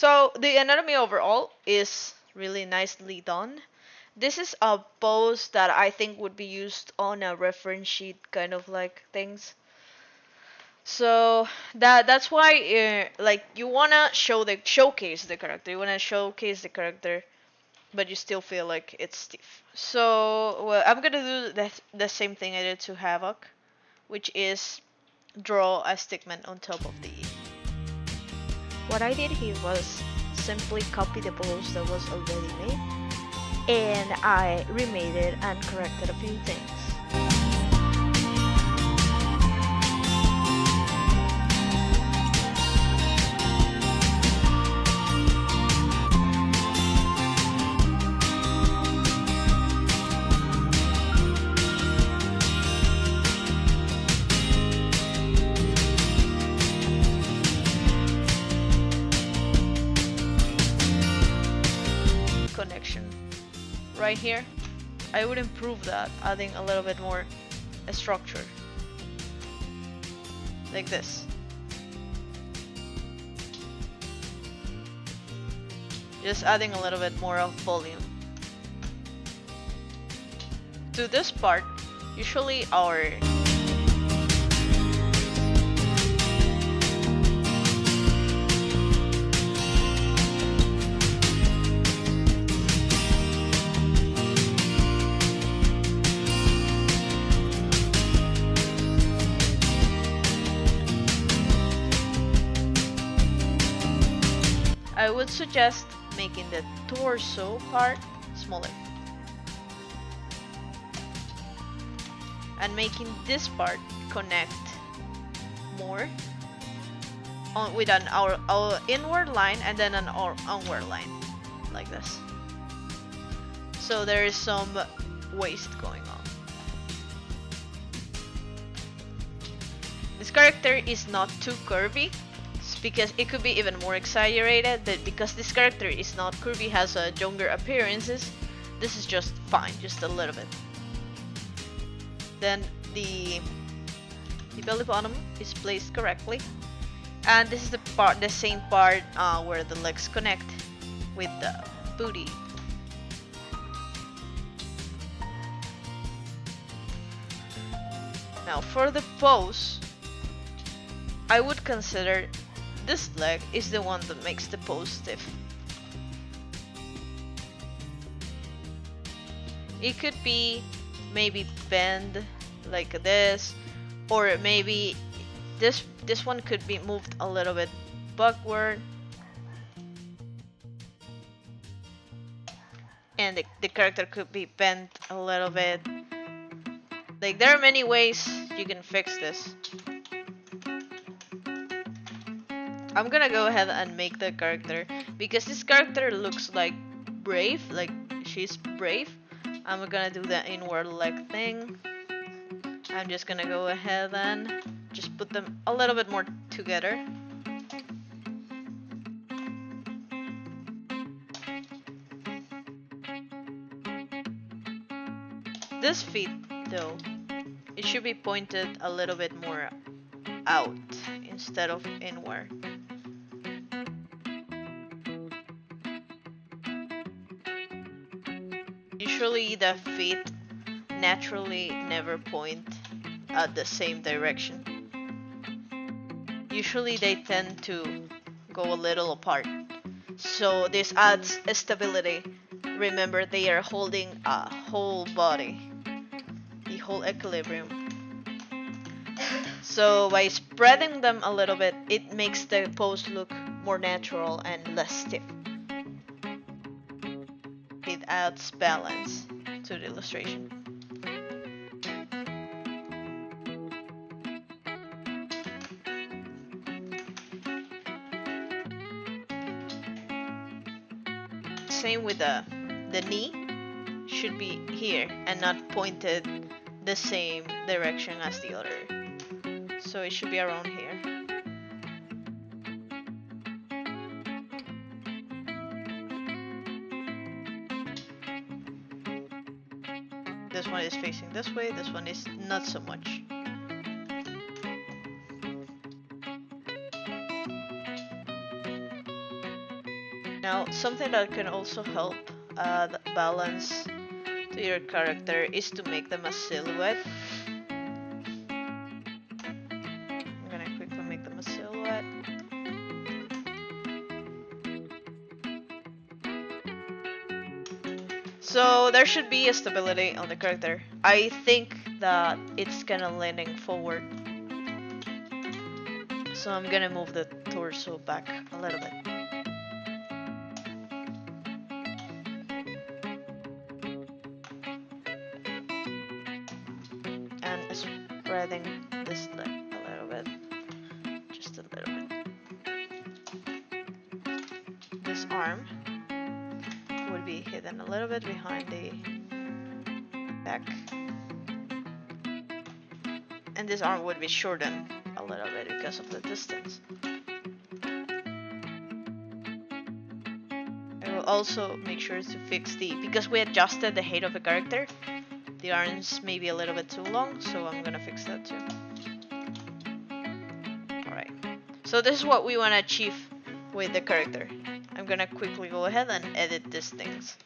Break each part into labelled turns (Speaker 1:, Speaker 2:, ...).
Speaker 1: So the anatomy overall is really nicely done. This is a pose that I think would be used on a reference sheet kind of like things. So that's why like you wanna showcase the character. You wanna showcase the character, but you still feel like it's stiff. So well, I'm gonna do the same thing I did to Havoc, which is draw a stickman on top of the E. What I did here was simply copy the pose that was already made, and I remade it and corrected a few things. Connection right here, I would improve that, adding a little bit more structure like this. Just adding a little bit more of volume to this part. Usually our I would suggest making the torso part smaller and making this part connect more on with our inward line and then an onward line like this. So there is some waste going on. This character is not too curvy, because it could be even more exaggerated, but because this character is not curvy, has younger appearances, this is just fine, just a little bit. Then the belly bottom is placed correctly, and this is the same part where the legs connect with the booty. Now for the pose, I would consider this leg is the one that makes the pose stiff. It could be maybe bend like this, or maybe this one could be moved a little bit backward, and the character could be bent a little bit. Like, there are many ways you can fix this. I'm gonna go ahead and make the character, because this character looks like brave, like she's brave. I'm gonna do the inward leg thing. I'm just gonna go ahead and just put them a little bit more together. This feet though, it should be pointed a little bit more out instead of inward. Usually the feet naturally never point at the same direction. Usually they tend to go a little apart. So this adds stability. Remember, they are holding a whole body, the whole equilibrium. So by spreading them a little bit, it makes the pose look more natural and less stiff. It adds balance to the illustration. Same with the knee, should be here and not pointed the same direction as the other. So it should be around here. This one is facing this way, this one is not so much. Now, something that can also help add balance to your character is to make them a silhouette. I'm gonna quickly make them a silhouette. So there should be a stability on the character. I think that it's kind of leaning forward. So I'm gonna move the torso back a little bit. And spreading this leg a little bit. Just a little bit. This arm would be hidden a little bit behind the back. And this arm would be shortened a little bit because of the distance. I will also make sure to fix because we adjusted the height of the character, the arms may be a little bit too long, so I'm gonna fix that too. Alright, so this is what we want to achieve with the character. I'm gonna quickly go ahead and edit these things.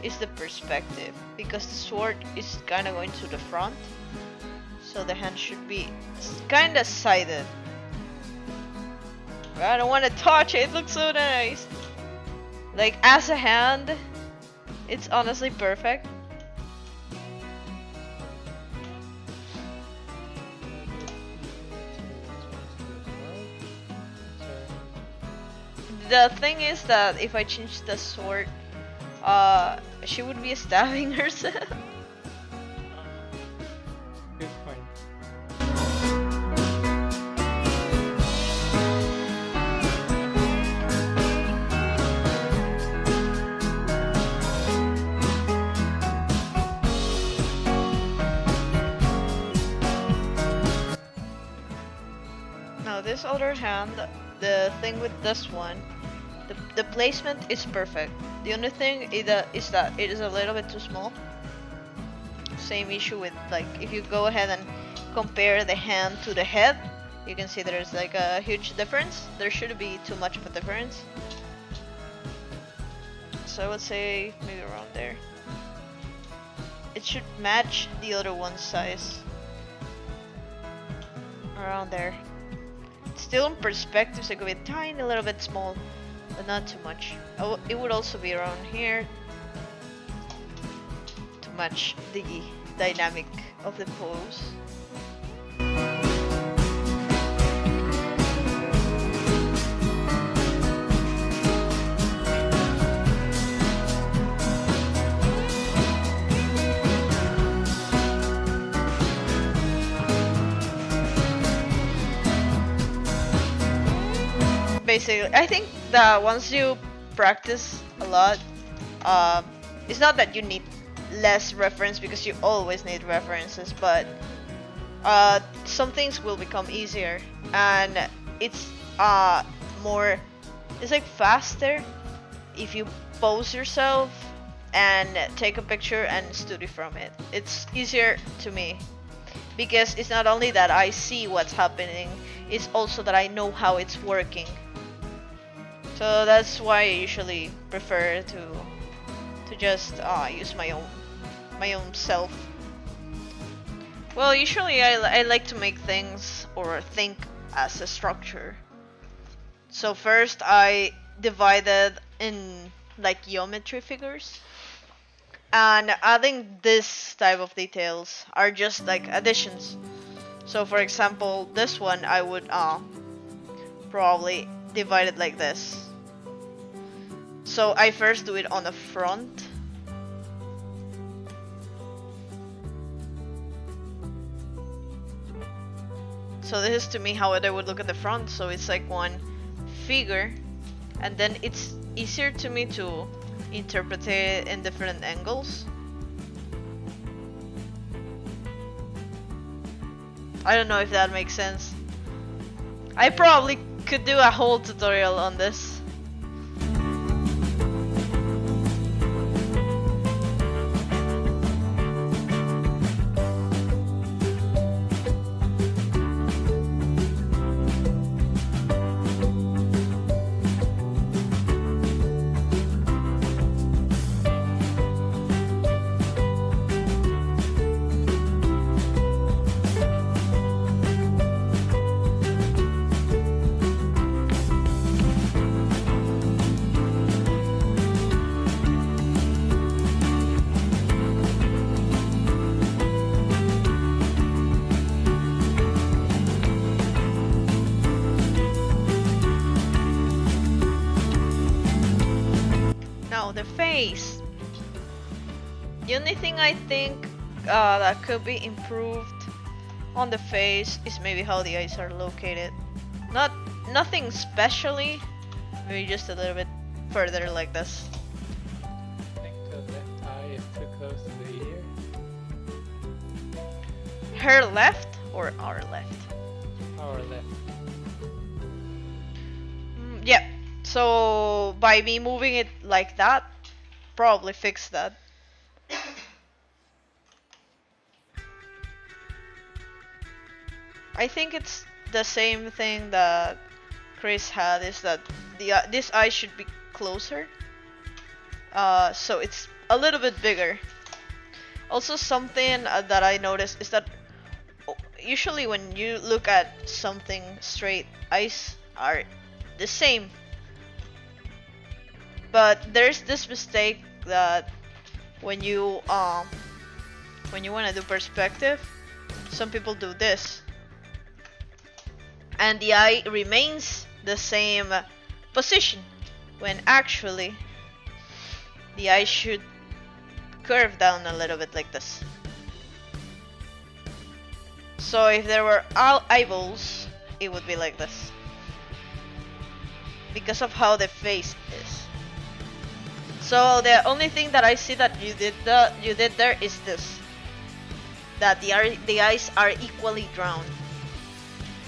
Speaker 1: Is the perspective, because the sword is kind of going to the front, so the hand should be kind of sided. I don't want to touch it, it looks so nice. Like, as a hand, it's honestly perfect. The thing is that if I change the sword, she would be stabbing herself.
Speaker 2: Good point.
Speaker 1: Now this other hand, the thing with this one, the placement is perfect. The only thing is that it is a little bit too small. Same issue with, like, if you go ahead and compare the hand to the head, you can see there's like a huge difference. There shouldn't be too much of a difference. So I would say maybe around there. It should match the other one's size. Around there. Still in perspective, so it could be a tiny little bit small, but not too much. It would also be around here to match the dynamic of the pose. Basically, I think that once you practice a lot, it's not that you need less reference, because you always need references, but some things will become easier, and it's it's like faster if you pose yourself and take a picture and study from it. It's easier to me, because it's not only that I see what's happening, it's also that I know how it's working. So that's why I usually prefer to just use my own self. Well, usually I like to make things or think as a structure. So first I divided in like geometry figures, and adding this type of details are just like additions. So for example, this one I would probably divide it like this. So I first do it on the front. So this is to me how they would look at the front. So it's like one figure, and then it's easier to me to interpret it in different angles. I don't know if that makes sense. I probably could do a whole tutorial on this. The face. The only thing I think that could be improved on the face is maybe how the eyes are located. Nothing specially, maybe just a little bit further like this.
Speaker 2: I think the left eye is too close to the ear.
Speaker 1: Her left or our left?
Speaker 2: Our left.
Speaker 1: Yeah. So by me moving it like that, probably fix that. I think it's the same thing that Chris had, is that the this eye should be closer. So it's a little bit bigger. Also something that I noticed is that usually when you look at something straight, eyes are the same. But there's this mistake that when you want to do perspective, some people do this, and the eye remains the same position, when actually the eye should curve down a little bit like this. So if there were all eyeballs, it would be like this, because of how the face is. So the only thing that I see that you did there is this, that the eyes are equally drawn,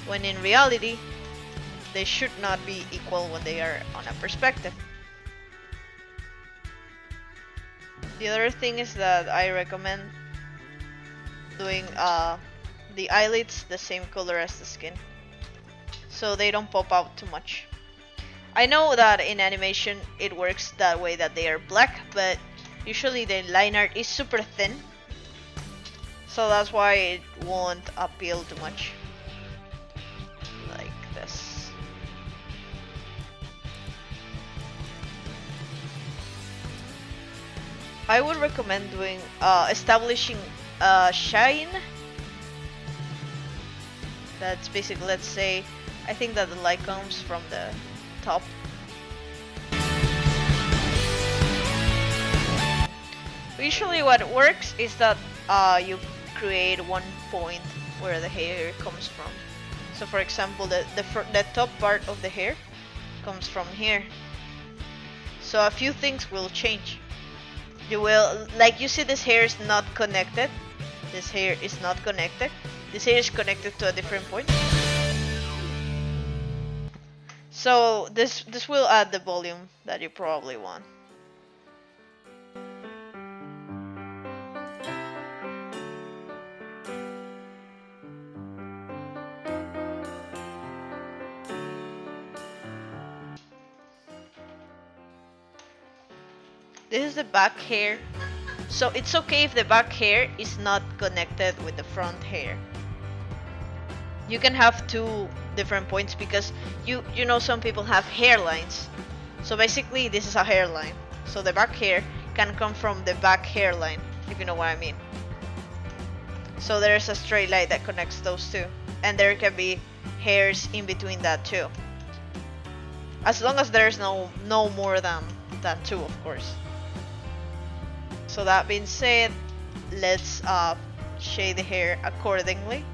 Speaker 1: when in reality they should not be equal when they are on a perspective. The other thing is that I recommend doing the eyelids the same color as the skin, so they don't pop out too much. I know that in animation it works that way, that they are black, but usually the line art is super thin, so that's why it won't appeal too much. Like this. I would recommend doing establishing shine. That's basically, let's say, I think that the light comes from the top. Usually what works is that you create one point where the hair comes from. So for example, the top part of the hair comes from here. So a few things will change. You will, like, you see this hair is not connected. This hair is not connected. This hair is connected to a different point. So this will add the volume that you probably want. This is the back hair. So it's okay if the back hair is not connected with the front hair. You can have two different points because you know some people have hairlines. So basically this is a hairline. So the back hair can come from the back hairline, if you know what I mean. So there's a straight line that connects those two. And there can be hairs in between that too. As long as there's no more than two, of course. So that being said, let's shade the hair accordingly.